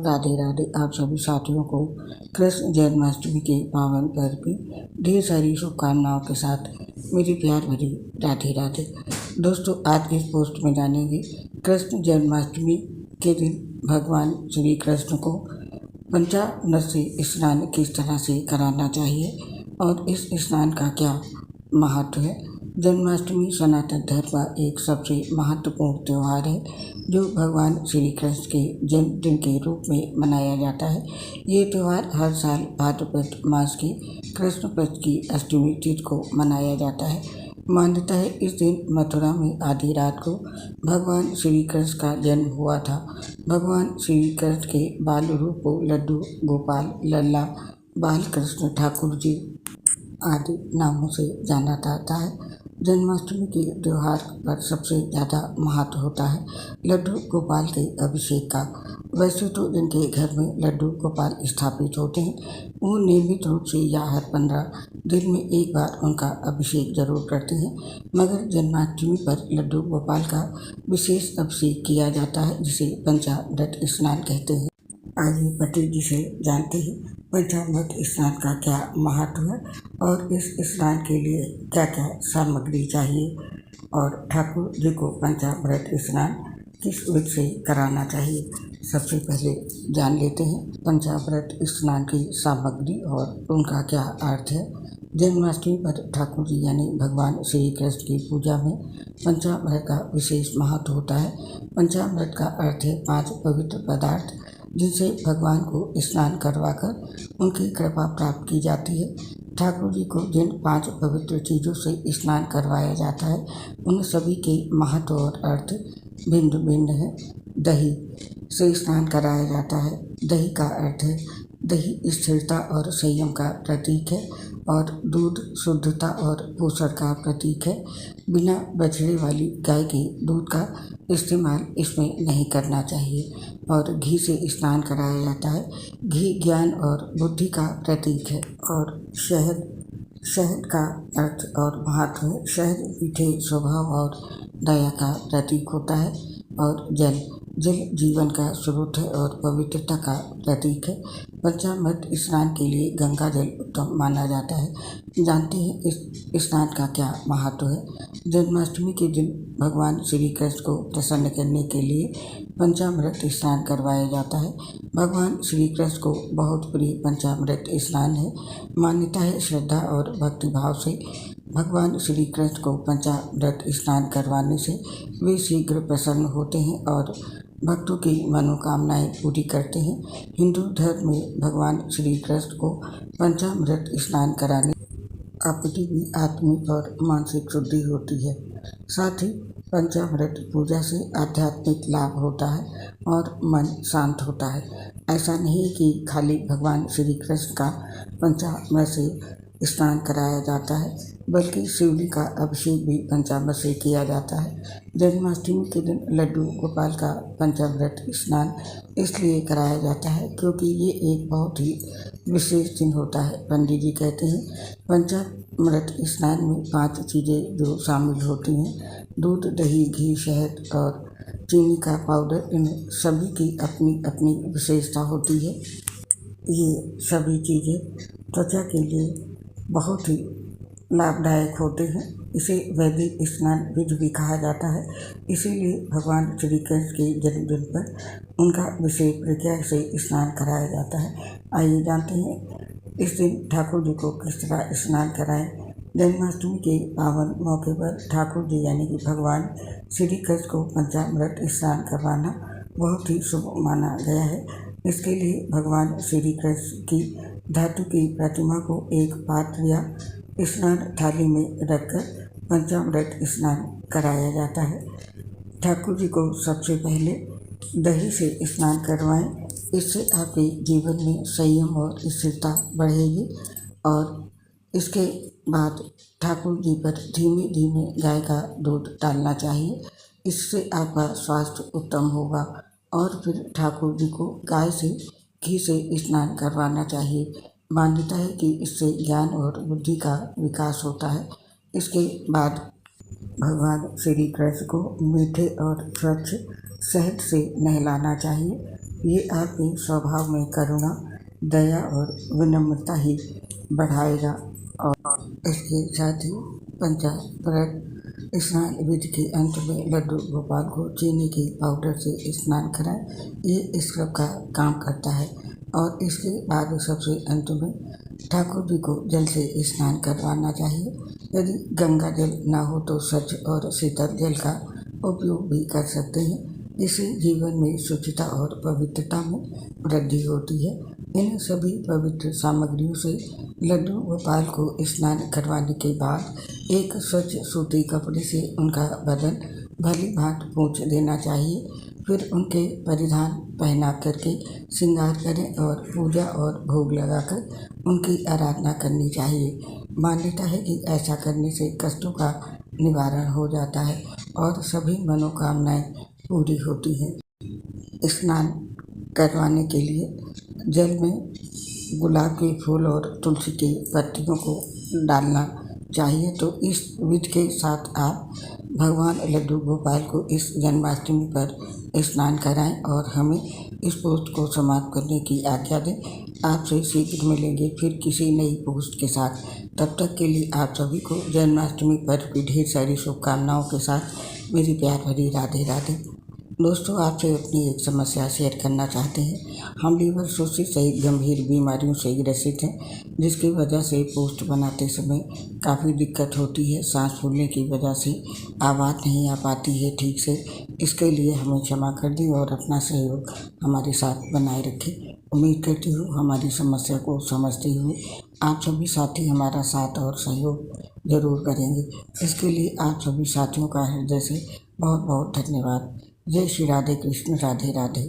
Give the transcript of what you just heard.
राधे राधे। आप सभी साथियों को कृष्ण जन्माष्टमी के पावन पर्व की ढेर सारी शुभकामनाओं के साथ मेरी प्यार भरी राधे राधे। दोस्तों, आज इस पोस्ट में जानेंगे कृष्ण जन्माष्टमी के दिन भगवान श्री कृष्ण को पंचामृत से स्नान किस तरह से कराना चाहिए और इस स्नान का क्या महत्व है। जन्माष्टमी सनातन धर्म का एक सबसे महत्वपूर्ण त्यौहार है जो भगवान श्री कृष्ण के जन्मदिन के रूप में मनाया जाता है। ये त्यौहार हर साल भाद्रपद मास के कृष्ण पक्ष की अष्टमी तिथि को मनाया जाता है। मान्यता है इस दिन मथुरा में आधी रात को भगवान श्री कृष्ण का जन्म हुआ था। भगवान श्री कृष्ण के बाल रूप को लड्डू गोपाल, लल्ला, बाल कृष्ण, ठाकुर जी आदि नामों से जाना जाता है। जन्माष्टमी के त्यौहार पर सबसे ज़्यादा महत्व होता है लड्डू गोपाल के अभिषेक का। वैसे तो जिनके घर में लड्डू गोपाल स्थापित होते हैं वो नियमित रूप से या हर 15 दिन में एक बार उनका अभिषेक जरूर करते हैं, मगर जन्माष्टमी पर लड्डू गोपाल का विशेष अभिषेक किया जाता है जिसे पंचामृत स्नान कहते हैं। आइए पति जी से जानते हैं पंचामृत स्नान का क्या महत्व है और इस स्नान के लिए क्या क्या सामग्री चाहिए और ठाकुर जी को पंचामृत स्नान किस विधि से कराना चाहिए। सबसे पहले जान लेते हैं पंचामृत स्नान की सामग्री और उनका क्या अर्थ है। जन्माष्टमी पर ठाकुर जी यानी भगवान श्री कृष्ण की पूजा में पंचामृत का विशेष महत्व होता है। पंचामृत का अर्थ है 5 पवित्र पदार्थ जिनसे भगवान को स्नान करवाकर उनकी कृपा प्राप्त की जाती है। ठाकुर जी को जिन 5 पवित्र चीज़ों से स्नान करवाया जाता है उन सभी के महत्व और अर्थ भिन्न भिन्न है। दही से स्नान कराया जाता है। दही का अर्थ है दही स्थिरता और संयम का प्रतीक है और दूध शुद्धता और पोषण का प्रतीक है। बिना बछड़े वाली गाय के दूध का इस्तेमाल इसमें नहीं करना चाहिए। और घी से स्नान कराया जाता है। घी ज्ञान और बुद्धि का प्रतीक है। और शहद का अर्थ और महत्व है। शहद मीठे स्वभाव और दया का प्रतीक होता है। और जल जीवन का स्रोत है और पवित्रता का प्रतीक है। पंचामृत स्नान के लिए गंगा जल उत्तम माना जाता है। जानते हैं इस स्नान का क्या महत्व है। जन्माष्टमी के दिन भगवान श्री कृष्ण को प्रसन्न करने के लिए पंचामृत स्नान करवाया जाता है। भगवान श्री कृष्ण को बहुत प्रिय पंचामृत स्नान है। मान्यता है श्रद्धा और भक्तिभाव से भगवान श्री कृष्ण को पंचामृत स्नान करवाने से वे शीघ्र प्रसन्न होते हैं और भक्तों की मनोकामनाएं पूरी करते हैं। हिंदू धर्म में भगवान श्री कृष्ण को पंचामृत स्नान कराने अपनी आत्मिक और मानसिक शुद्धि होती है। साथ ही पंचामृत पूजा से आध्यात्मिक लाभ होता है और मन शांत होता है। ऐसा नहीं कि खाली भगवान श्री कृष्ण का पंचामृत से स्नान कराया जाता है, बल्कि शिवलिंग का अभिषेक भी पंचामृत से किया जाता है। जन्माष्टमी के दिन लड्डू गोपाल का पंचामृत स्नान इसलिए कराया जाता है क्योंकि ये एक बहुत ही विशेष दिन होता है। पंडित जी कहते हैं पंचामृत स्नान में 5 चीज़ें जो शामिल होती हैं दूध, दही, घी, शहद और चीनी का पाउडर, इन सभी की अपनी अपनी विशेषता होती है। ये सभी चीज़ें त्वचा के लिए बहुत ही लाभदायक होते हैं। इसे वैदिक स्नान विधि भी कहा जाता है। इसीलिए भगवान श्री कृष्ण के जन्मदिन पर उनका विशेष प्रक्रिया से स्नान कराया जाता है। आइए जानते हैं इस दिन ठाकुर जी को किस तरह स्नान कराएं। जन्माष्टमी के पावन मौके पर ठाकुर जी यानी कि भगवान श्री कृष्ण को पंचामृत स्नान करवाना बहुत ही शुभ माना गया है। इसके लिए भगवान श्री कृष्ण की धातु की प्रतिमा को एक पात्र या स्नान थाली में रखकर पंचामृत स्नान कराया जाता है। ठाकुर जी को सबसे पहले दही से स्नान करवाएं। इससे आपके जीवन में संयम और स्थिरता बढ़ेगी। और इसके बाद ठाकुर जी पर धीमे धीमे गाय का दूध डालना चाहिए। इससे आपका स्वास्थ्य उत्तम होगा। और फिर ठाकुर जी को गाय से घी से स्नान करवाना चाहिए। मान्यता है कि इससे ज्ञान और बुद्धि का विकास होता है। इसके बाद भगवान श्री कृष्ण को मीठे और स्वच्छ शहद से नहलाना चाहिए। ये आपके स्वभाव में करुणा, दया और विनम्रता ही बढ़ाएगा। और इसके साथ ही पंचाव्रत स्नान विधि के अंत में लड्डू गोपाल को चीनी के पाउडर से स्नान कराएं। ये स्क्रब का काम करता है। और इसके बाद सबसे अंत में ठाकुर जी को जल से स्नान करवाना चाहिए। यदि गंगा जल ना हो तो स्वच्छ और शीतल जल का उपयोग भी कर सकते हैं। इससे जीवन में शुचिता और पवित्रता में वृद्धि होती है। इन सभी पवित्र सामग्रियों से लड्डू गोपाल को स्नान करवाने के बाद एक स्वच्छ सूती कपड़े से उनका बदन भली भांति पोंछ देना चाहिए। फिर उनके परिधान पहना करके श्रृंगार करें और पूजा और भोग लगाकर उनकी आराधना करनी चाहिए। मान्यता है कि ऐसा करने से कष्टों का निवारण हो जाता है और सभी मनोकामनाएं पूरी होती हैं। स्नान करवाने के लिए जल में गुलाब के फूल और तुलसी की पत्तियों को डालना चाहिए। तो इस विधि के साथ आप भगवान लड्डू गोपाल को इस जन्माष्टमी पर स्नान कराएं और हमें इस पोस्ट को समाप्त करने की आज्ञा दें। आपसे शीघ्र मिलेंगे फिर किसी नई पोस्ट के साथ। तब तक के लिए आप सभी को जन्माष्टमी पर्व की ढेर सारी शुभकामनाओं के साथ मेरी प्यार भरी राधे राधे। दोस्तों, आपसे अपनी एक समस्या शेयर करना चाहते हैं। हम लीवर सिरोसिस सहित गंभीर बीमारियों से ग्रसित हैं, जिसकी वजह से पोस्ट बनाते समय काफ़ी दिक्कत होती है। सांस फूलने की वजह से आवाज़ नहीं आ पाती है ठीक से। इसके लिए हमें क्षमा कर दें और अपना सहयोग हमारे साथ बनाए रखें। उम्मीद करती हूँ हमारी समस्या को समझते हुए आप सभी साथी हमारा साथ और सहयोग जरूर करेंगे। इसके लिए आप सभी साथियों का हृदय से बहुत बहुत धन्यवाद। जय श्री राधे कृष्ण, राधे राधे।